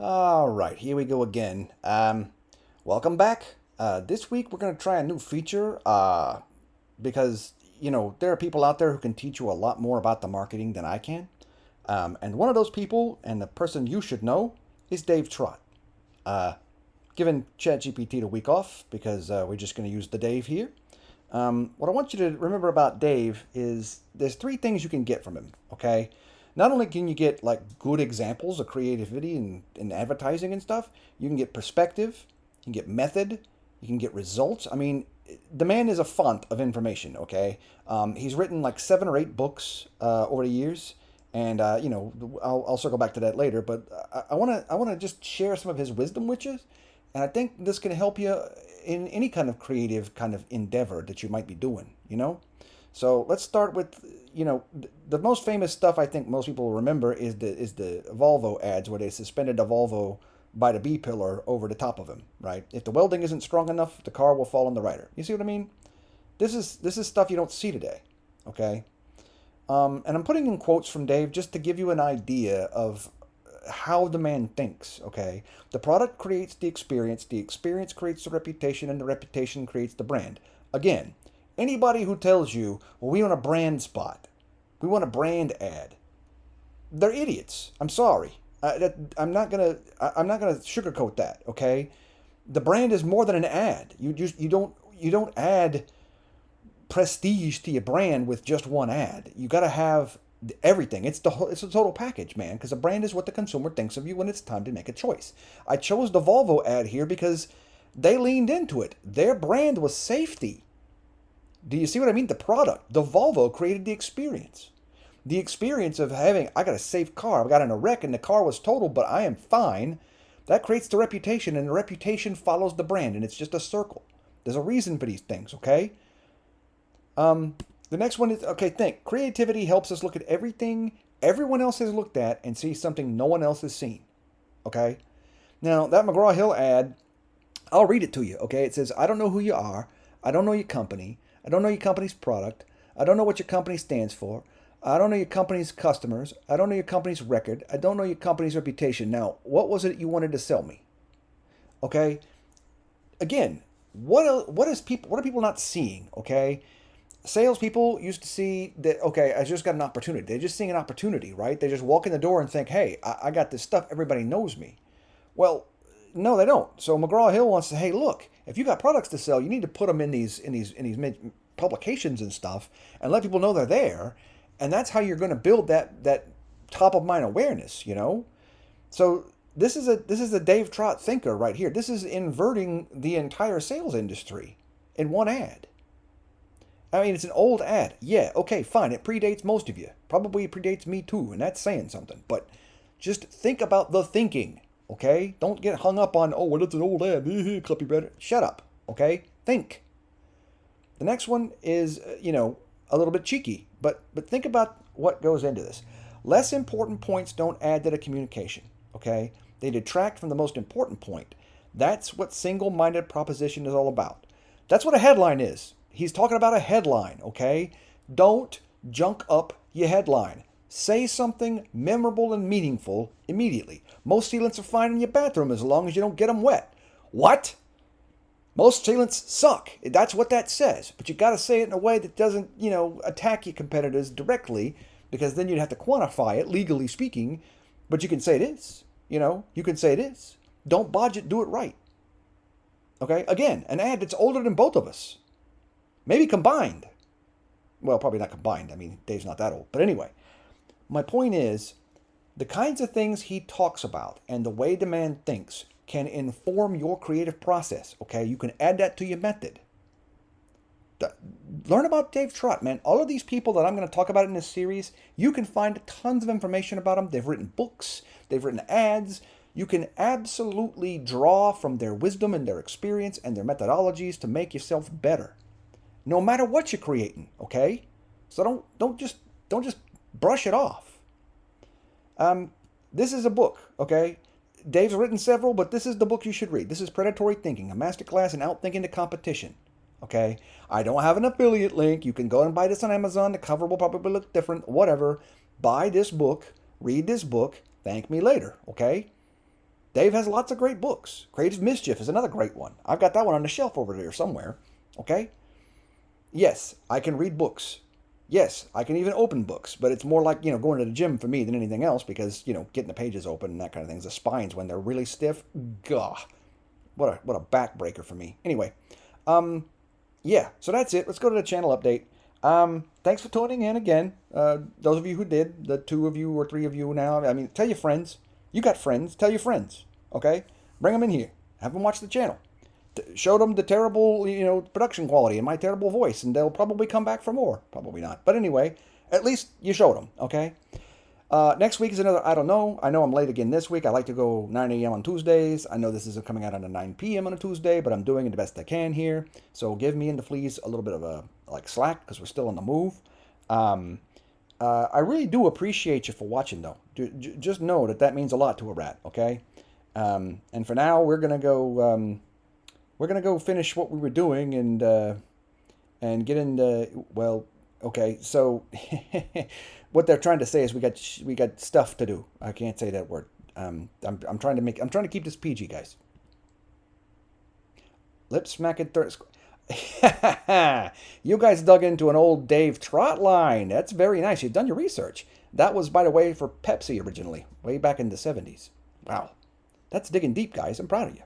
All right, here we go again. Welcome back. This week we're going to try a new feature because, there are people out there who can teach you a lot more about the marketing than I can. And one of those people, and the person you should know, is Dave Trott. Uh, Giving ChatGPT the week off because we're just going to use the Dave here. What I want you to remember about Dave is there's three things you can get from him, okay? Not only can you get like good examples of creativity and advertising and stuff, you can get perspective, you can get method, you can get results. I mean, the man is a font of information, okay? He's written like 7 or 8 books over the years, and I'll circle back to that later. But I want to just share some of his wisdom with you, and I think this can help you in any kind of creative kind of endeavor that you might be doing, So let's start with, the most famous stuff I think most people remember is the Volvo ads where they suspended a Volvo by the B pillar over the top of him, right? If the welding isn't strong enough, the car will fall on the rider. You see what I mean? This is stuff you don't see today, okay? And I'm putting in quotes from Dave just to give you an idea of how the man thinks, okay? The product creates the experience creates the reputation, and the reputation creates the brand. Again, anybody who tells you, well, we want a brand spot, we want a brand ad, they're idiots. I'm sorry. I'm not gonna sugarcoat that, okay? The brand is more than an ad. You don't add prestige to your brand with just one ad. You got to have everything. It's a total package, man, because a brand is what the consumer thinks of you when it's time to make a choice. I chose the Volvo ad here because they leaned into it. Their brand was safety. Do you see what I mean? The product, the Volvo created the experience. The experience of having, I got a safe car, I got in a wreck and the car was totaled, but I am fine. That creates the reputation, and the reputation follows the brand, and it's just a circle. There's a reason for these things, okay? The next one is, okay, think. Creativity helps us look at everything everyone else has looked at and see something no one else has seen. Okay? Now, that McGraw-Hill ad, I'll read it to you, okay? It says, I don't know who you are. I don't know your company. I don't know your company's product. I don't know what your company stands for. I don't know your company's customers. I don't know your company's record. I don't know your company's reputation. Now, what was it you wanted to sell me? Okay? Again, what are people not seeing, okay? Salespeople used to see that, okay, I just got an opportunity. They're just seeing an opportunity, right? They just walk in the door and think, hey, I got this stuff. Everybody knows me. Well, no, they don't. So McGraw Hill wants to, hey, look, if you got products to sell, you need to put them in these publications and stuff, and let people know they're there. And that's how you're going to build that top of mind awareness. So this is a Dave Trott thinker right here. This is inverting the entire sales industry in one ad. I mean, it's an old ad. Yeah, okay, fine. It predates most of you. Probably predates me too, and that's saying something. But just think about the thinking, okay? Don't get hung up on, oh, well, it's an old ad. Copywriter. Shut up, okay? Think. The next one is, a little bit cheeky, but think about what goes into this. Less important points don't add to the communication, okay? They detract from the most important point. That's what single-minded proposition is all about. That's what a headline is. He's talking about a headline, okay? Don't junk up your headline. Say something memorable and meaningful immediately. Most sealants are fine in your bathroom as long as you don't get them wet. What? Most sealants suck. That's what that says. But you got to say it in a way that doesn't, attack your competitors directly, because then you'd have to quantify it, legally speaking. But you can say it is. You can say it is. Don't bodge it, do it right. Okay? Again, an ad that's older than both of us. Maybe combined. Well, probably not combined. I mean, Dave's not that old. But anyway, my point is the kinds of things he talks about and the way the man thinks can inform your creative process. Okay? You can add that to your method. Learn about Dave Trott, man. All of these people that I'm going to talk about in this series, you can find tons of information about them. They've written books, they've written ads. You can absolutely draw from their wisdom and their experience and their methodologies to make yourself better, no matter what you're creating, okay? So don't just brush it off. This is a book, okay? Dave's written several, but this is the book you should read. This is Predatory Thinking, a masterclass in outthinking the competition, okay? I don't have an affiliate link. You can go and buy this on Amazon. The cover will probably look different, whatever. Buy this book, read this book, thank me later, okay? Dave has lots of great books. Creative Mischief is another great one. I've got that one on the shelf over there somewhere. Okay? Yes, I can read books. Yes, I can even open books, but it's more like, going to the gym for me than anything else because, getting the pages open and that kind of thing. The spines, when they're really stiff, gah, what a backbreaker for me. Anyway, yeah, so that's it. Let's go to the channel update. Thanks for tuning in again. Those of you who did, the 2 of you or 3 of you now, I mean, tell your friends. You got friends. Tell your friends, okay? Bring them in here. Have them watch the channel. Show them the terrible, production quality and my terrible voice, and they'll probably come back for more. Probably not. But anyway, at least you showed them, okay? Next week is another, I don't know. I know I'm late again this week. I like to go 9 a.m. on Tuesdays. I know this is coming out on a 9 p.m. on a Tuesday, but I'm doing it the best I can here. So give me and the fleas a little bit of a slack because we're still on the move. I really do appreciate you for watching, though. Just know that means a lot to a rat, okay? And for now, we're gonna go. We're gonna go finish what we were doing and get into, well, okay. So what they're trying to say is we got stuff to do. I can't say that word. I'm trying to keep this PG, guys. Lip smacking third. You guys dug into an old Dave Trott line. That's very nice. You've done your research. That was, by the way, for Pepsi originally, way back in the 70s. Wow. That's digging deep, guys. I'm proud of you.